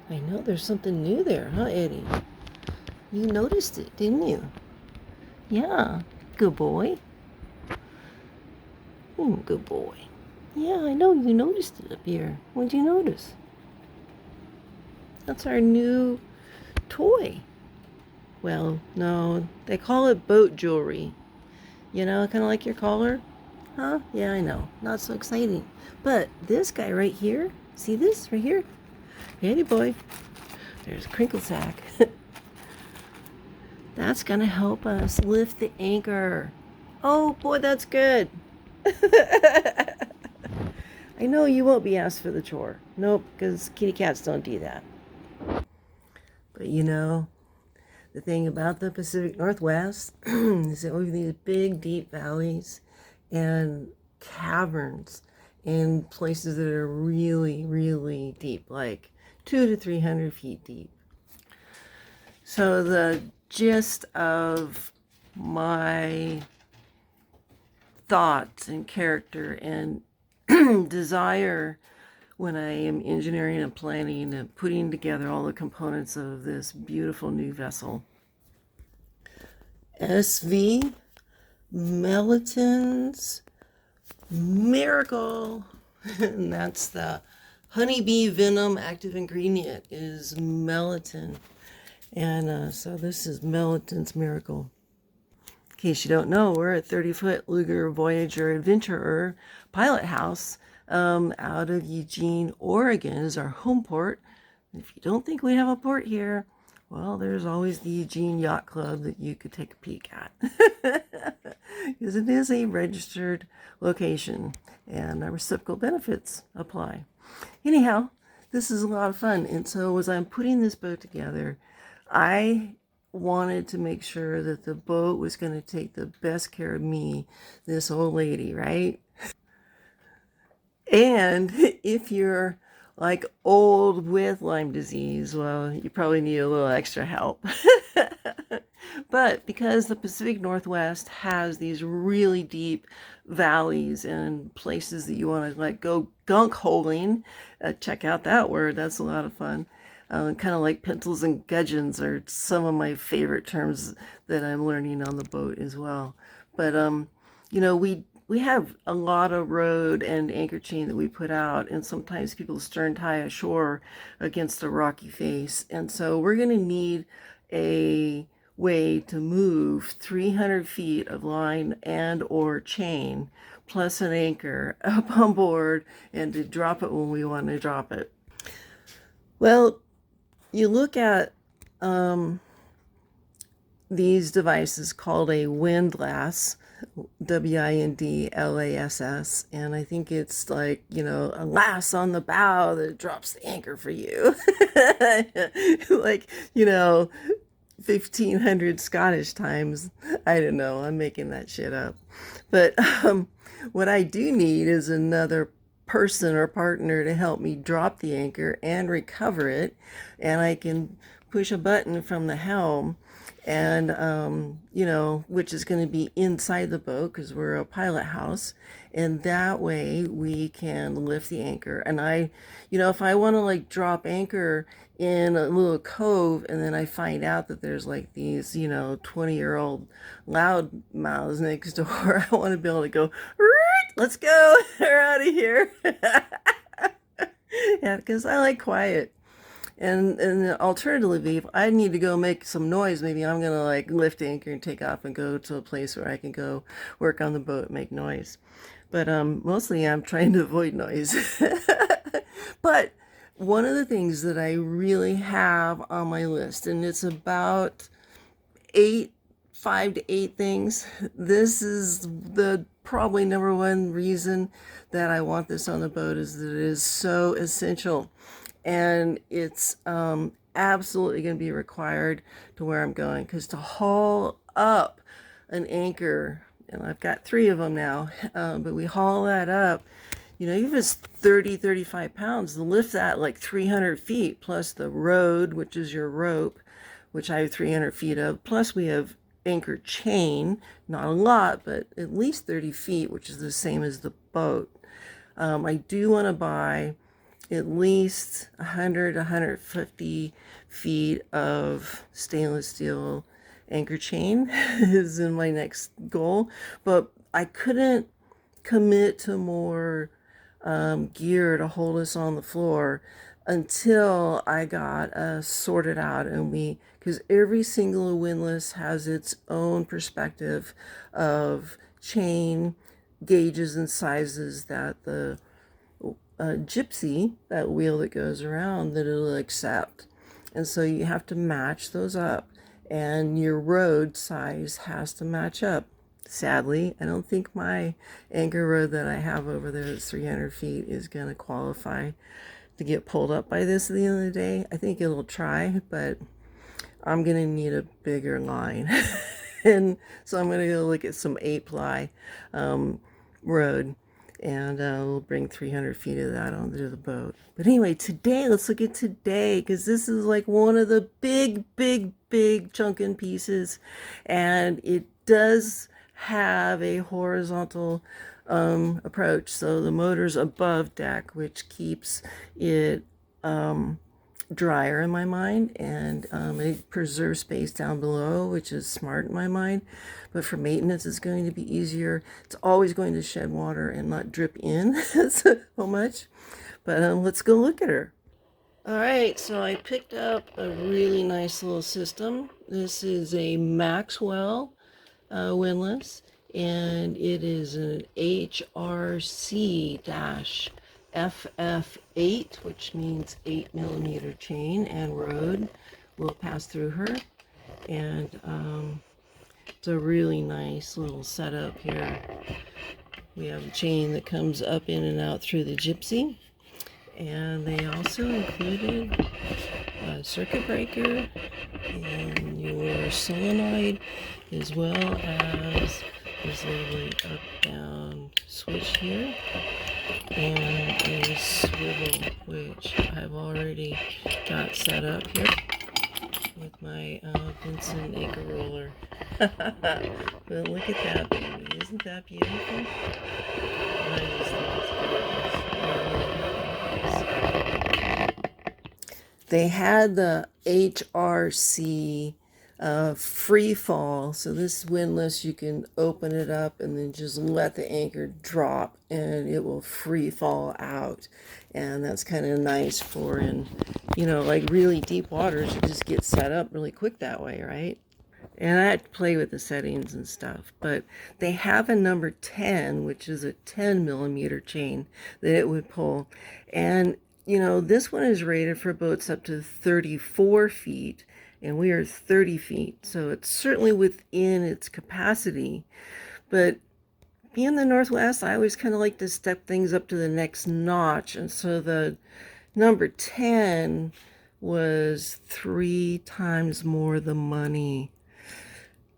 I know there's something new there, huh, Eddie? You noticed it, didn't you? Yeah. Good boy. Good boy. Yeah, I know you noticed it up here. What'd you notice? That's our new toy. Well, no, they call it boat jewelry. You know, kind of like your collar. Huh? Yeah, I know. Not so exciting. But this guy right here, see this right here? Eddie boy. There's a crinkle sack. That's going to help us lift the anchor. Oh, boy, that's good. I know you won't be asked for the chore. Nope, because kitty cats don't do that. But you know, the thing about the Pacific Northwest is that we have these big, deep valleys and caverns in places that are really, really deep, like 200 to 300 feet deep. So the gist of my thoughts and character and desire when I am engineering and planning and putting together all the components of this beautiful new vessel. SV Melton's Miracle. And that's the honeybee venom active ingredient is melatonin. And so this is Melton's Miracle. In case you don't know, we're at 30-foot Luger Voyager Adventurer Pilot House out of Eugene, Oregon is our home port. If you don't think we have a port here, well, there's always the Eugene Yacht Club that you could take a peek at. Because it is a registered location and reciprocal benefits apply. Anyhow, this is a lot of fun. And so as I'm putting this boat together, I wanted to make sure that the boat was going to take the best care of me, this old lady, right? And if you're like old with Lyme disease, well, you probably need a little extra help. But because the Pacific Northwest has these really deep valleys and places that you want to like go gunk holing, check out that word. That's a lot of fun. Kind of like pencils and gudgeons are some of my favorite terms that I'm learning on the boat as well. But you know, we have a lot of road and anchor chain that we put out, and sometimes people stern tie ashore against a rocky face. And so we're going to need a way to move 300 feet of line and or chain plus an anchor up on board and to drop it when we want to drop it. Well, you look at these devices called a windlass, Windlass, and I think it's like, you know, a lass on the bow that drops the anchor for you. Like, you know, 1500 Scottish times. I don't know, I'm making that shit up. But what I do need is another person or partner to help me drop the anchor and recover it, and I can push a button from the helm and you know, which is going to be inside the boat because we're a pilot house, and that way we can lift the anchor. And I, you know, if I want to like drop anchor in a little cove and then I find out that there's like these, you know, 20-year-old loud mouths next door, I want to be able to go, let's go, we're out of here. Yeah, because I like quiet. And alternatively, if I need to go make some noise, maybe I'm gonna like lift anchor and take off and go to a place where I can go work on the boat and make noise. But mostly I'm trying to avoid noise. But one of the things that I really have on my list, and it's about 5 to 8 things. This is the probably number one reason that I want this on the boat, is that it is so essential. And it's absolutely going to be required to where I'm going, because to haul up an anchor, and I've got 3 of them now, but we haul that up, you know, even if it's 35 pounds, to lift that like 300 feet plus the road, which is your rope, which I have 300 feet of, plus we have anchor chain, not a lot, but at least 30 feet, which is the same as the boat. I do want to buy at least 100, 150 feet of stainless steel anchor chain is in my next goal. But I couldn't commit to more gear to hold us on the floor until I got sorted out, and because every single windlass has its own perspective of chain gauges and sizes that the gypsy, that wheel that goes around, that it'll accept. And so you have to match those up, and your road size has to match up. Sadly, I don't think my anchor rod that I have over there that's 300 feet is going to qualify to get pulled up by this at the end of the day. I think it'll try, but I'm going to need a bigger line. And so I'm going to go look at some 8-ply road, and we'll bring 300 feet of that onto the boat. But anyway, today, let's look at today, because this is like one of the big chunking pieces, and it does have a horizontal approach. So the motor's above deck, which keeps it drier in my mind, and it preserves space down below, which is smart in my mind. But for maintenance, it's going to be easier. It's always going to shed water and not drip in so much. But let's go look at her. All right, so I picked up a really nice little system. This is a Maxwell windlass, and it is an HRC-FF8, which means 8mm chain, and road will pass through her. And it's a really nice little setup here. We have a chain that comes up in and out through the gypsy, and they also included a circuit breaker and your solenoid, as well as this lovely up-down switch here, and a swivel, which I've already got set up here with my Vincent anchor roller. But look at that baby, isn't that beautiful? I just think it's gorgeous. They had the HRC free fall, so this windlass, you can open it up and then just let the anchor drop and it will free fall out. And that's kind of nice for in, like really deep waters. You just get set up really quick that way, right? And I had to play with the settings and stuff, but they have a number 10, which is a 10mm chain that it would pull. And this one is rated for boats up to 34 feet, and we are 30 feet. So it's certainly within its capacity. But being the Northwest, I always kind of like to step things up to the next notch. And so the number 10 was 3 times more the money.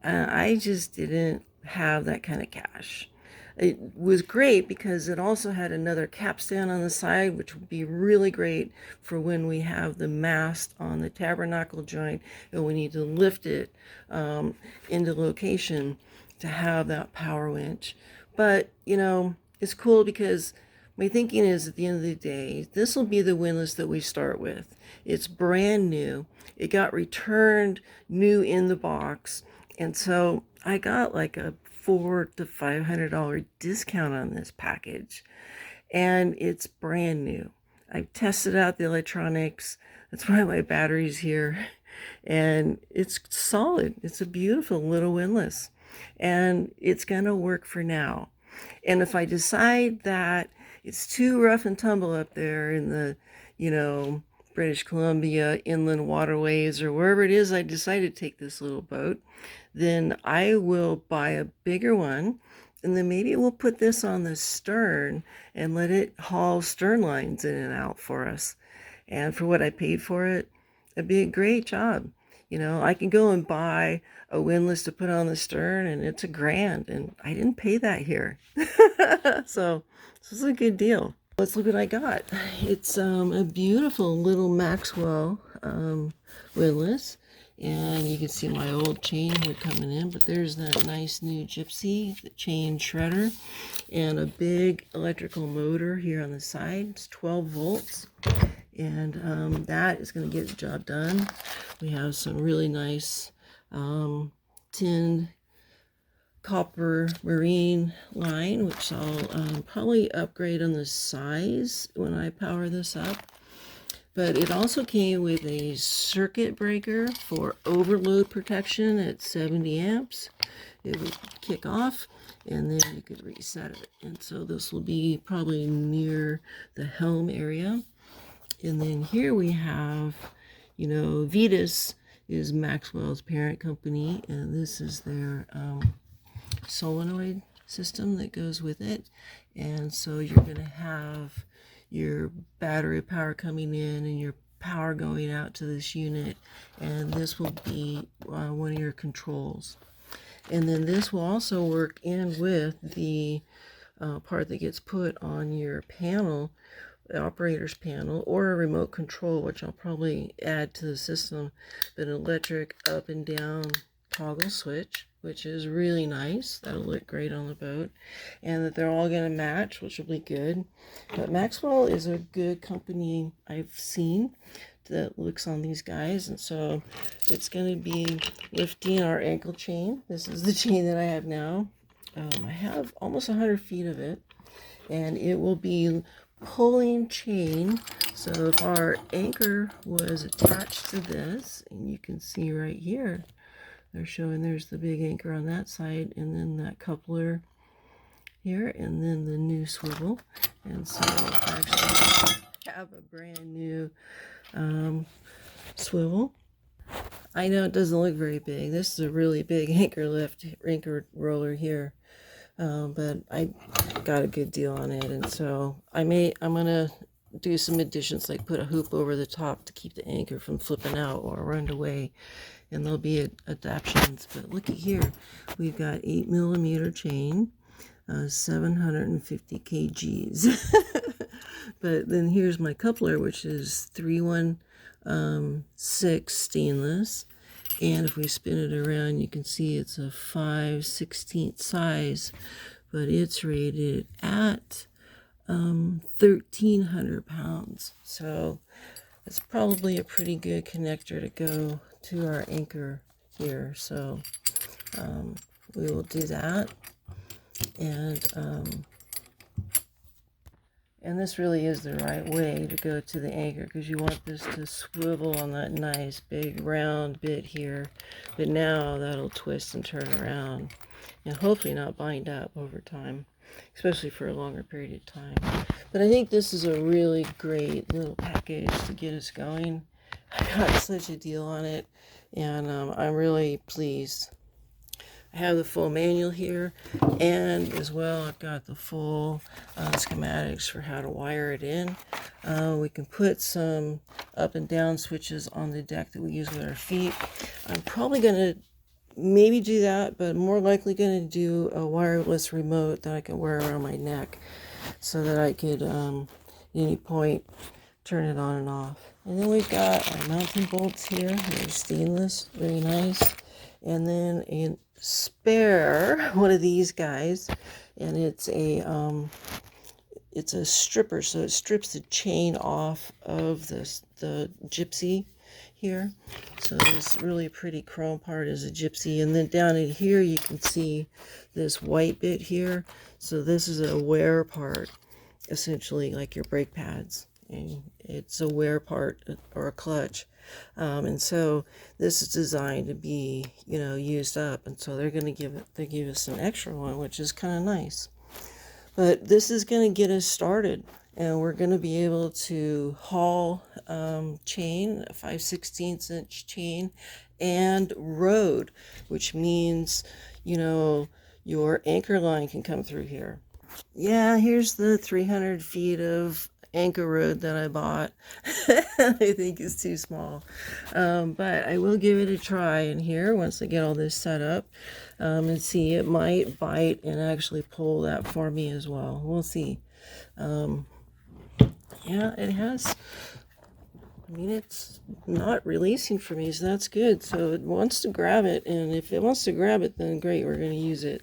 I just didn't have that kind of cash. It was great because it also had another capstan on the side, which would be really great for when we have the mast on the tabernacle joint and we need to lift it into location to have that power winch. But, it's cool because my thinking is, at the end of the day, this will be the windlass that we start with. It's brand new. It got returned new in the box. And so I got like a $400 to $500 discount on this package, and it's brand new. I've tested out the electronics. That's why my battery's here, and it's solid. It's a beautiful little windlass, and it's gonna work for now. And if I decide that it's too rough and tumble up there in the, British Columbia inland waterways, or wherever it is I decide to take this little boat, then I will buy a bigger one, and then maybe we'll put this on the stern and let it haul stern lines in and out for us. And for what I paid for it, it'd be a great job. I can go and buy a windlass to put on the stern, and it's $1,000, and I didn't pay that here. So this is a good deal. Let's look what I got. It's a beautiful little Maxwell windlass, And you can see my old chain here coming in, but there's that nice new gypsy, the chain shredder, and a big electrical motor here on the side. It's 12 volts, and that is going to get the job done. We have some really nice tin copper marine line, which I'll probably upgrade on the size when I power this up. But it also came with a circuit breaker for overload protection at 70 amps. It would kick off and then you could reset it. And so this will be probably near the helm area. And then here we have, you know, Vetus is Maxwell's parent company, and this is their solenoid system that goes with it. And so you're going to have your battery power coming in and your power going out to this unit, and this will be one of your controls. And then this will also work in with the part that gets put on your panel, the operator's panel, or a remote control, which I'll probably add to the system, but an electric up and down toggle switch, which is really nice. That'll look great on the boat, and that they're all going to match, which will be good. But Maxwell is a good company I've seen that looks on these guys, and so it's going to be lifting our ankle chain. This is the chain that I have now. I have almost 100 feet of it, and it will be pulling chain. So if our anchor was attached to this, and you can see right here, they're showing there's the big anchor on that side, and then that coupler here, and then the new swivel. And so I actually have a brand new swivel. I know it doesn't look very big. This is a really big anchor roller here, but I got a good deal on it, and so I'm gonna do some additions, like put a hoop over the top to keep the anchor from flipping out or run away. And there'll be adaptations. But look at here, we've got 8mm chain, 750 kgs. But then here's my coupler, which is 316 stainless, and if we spin it around, you can see it's a 5/16 size, but it's rated at 1,300 pounds. So it's probably a pretty good connector to go to our anchor here. So we will do that, and this really is the right way to go to the anchor, because you want this to swivel on that nice big round bit here, but now that'll twist and turn around and hopefully not bind up over time, especially for a longer period of time. But I think this is a really great little package to get us going. I got such a deal on it, and I'm really pleased. I have the full manual here, and as well I've got the full schematics for how to wire it in. We can put some up and down switches on the deck that we use with our feet. I'm probably going to maybe do that, but more likely going to do a wireless remote that I can wear around my neck, so that I could at any point turn it on and off. And then we've got our mounting bolts here. They're stainless, very nice. And then a spare one of these guys, and it's a stripper, so it strips the chain off of the gypsy here. So this really pretty chrome part is a gypsy, and then down in here you can see this white bit here. So this is a wear part, essentially like your brake pads, and it's a wear part or a clutch. And so this is designed to be, you know, used up, and so they give us an extra one, which is kind of nice. But this is going to get us started, and we're going to be able to haul chain, a 5/16 inch chain, and road, which means, you know, your anchor line can come through here. Yeah, here's the 300 feet of anchor road that I bought. I think it's too small, but I will give it a try in here once I get all this set up, and see. It might bite and actually pull that for me as well. We'll see. Yeah, it has I mean, it's not releasing for me, so that's good. So it wants to grab it, and if it wants to grab it, then great, we're going to use it.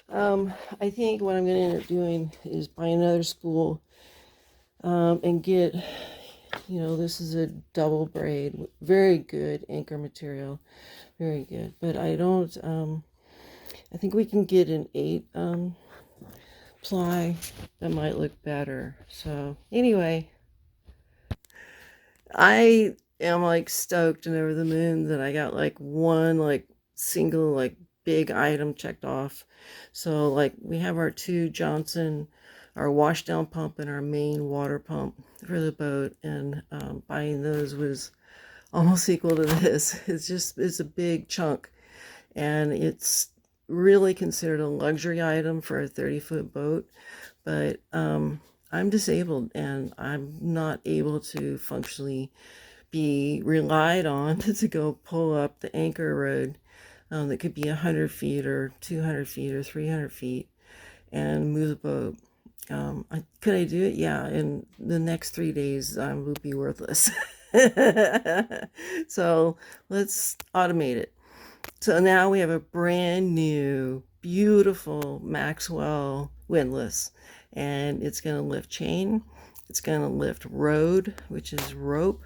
I think what I'm going to end up doing is buy another spool and get, this is a double braid, very good anchor material, very good. But I don't, I think we can get an 8 ply that might look better. So anyway, I am like stoked and over the moon that I got like one like single like big item checked off. So like we have our 2 Johnson, our wash down pump and our main water pump for the boat, and buying those was almost equal to this. It's a big chunk, and it's really considered a luxury item for a 30-foot boat. But I'm disabled and I'm not able to functionally be relied on to go pull up the anchor road that could be 100 feet or 200 feet or 300 feet and move the boat. Could I do it? Yeah. In the next 3 days, I will be worthless. So let's automate it. So now we have a brand new, beautiful Maxwell windlass, and it's going to lift chain. It's going to lift rode, which is rope,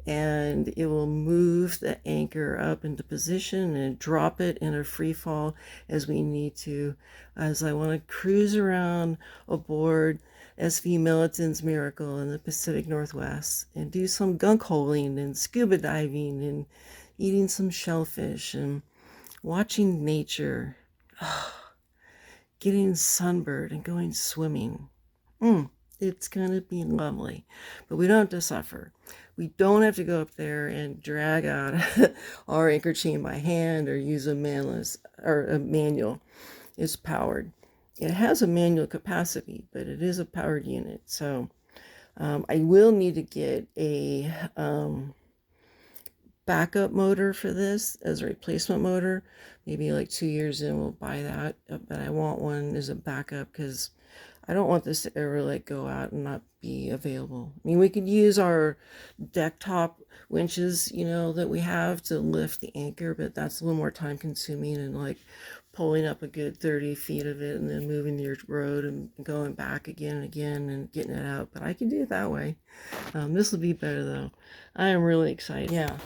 and it will move the anchor up into position and drop it in a free fall as we need to, as I want to cruise around aboard SV Militan's Miracle in the Pacific Northwest and do some gunk holing and scuba diving and eating some shellfish and watching nature, getting sunburned and going swimming. It's going to be lovely, but we don't have to suffer. We don't have to go up there and drag out our anchor chain by hand or use a manless or a manual. It's powered. It has a manual capacity, but it is a powered unit. So I will need to get a backup motor for this as a replacement motor. Maybe like 2 years in we'll buy that, but I want one as a backup because I don't want this to ever like go out and not be available. I mean, we could use our deck top winches, that we have to lift the anchor, but that's a little more time consuming and like pulling up a good 30 feet of it and then moving your road and going back again and again and getting it out. But I can do it that way. This will be better though. I am really excited. Yeah.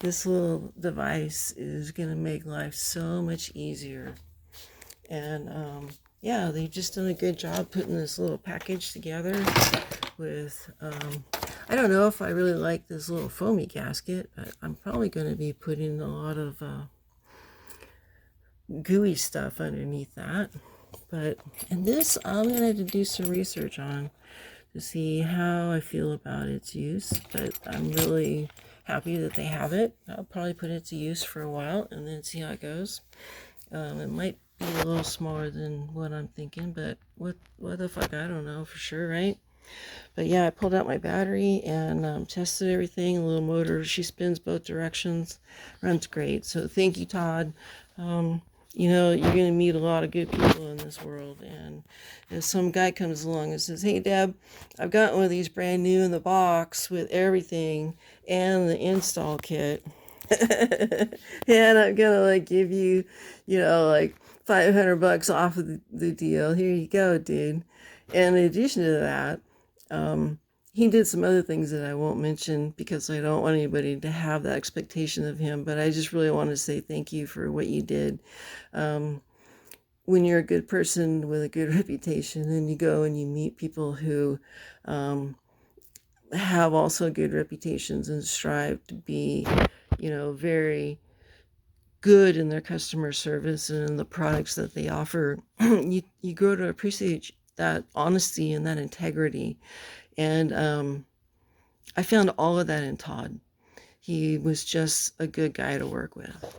This little device is going to make life so much easier. And yeah, they've just done a good job putting this little package together with, I don't know if I really like this little foamy gasket, but I'm probably going to be putting a lot of gooey stuff underneath that. And this, I'm going to have to do some research on to see how I feel about its use, but I'm really happy that they have it. I'll probably put it to use for a while and then see how it goes. It might be a little smaller than what I'm thinking, but what the fuck, I don't know for sure, right? But yeah, I pulled out my battery and tested everything. The little motor, she spins both directions, runs great. So thank you, Todd. You're going to meet a lot of good people in this world. And if some guy comes along and says, hey, Deb, I've got one of these brand new in the box with everything and the install kit. And I'm going to like give you, like $500 off of the deal. Here you go, dude. And in addition to that, he did some other things that I won't mention because I don't want anybody to have that expectation of him, but I just really want to say thank you for what you did. When you're a good person with a good reputation and you go and you meet people who have also good reputations and strive to be, very good in their customer service and in the products that they offer, you grow to appreciate that honesty and that integrity. And I found all of that in Todd. He was just a good guy to work with.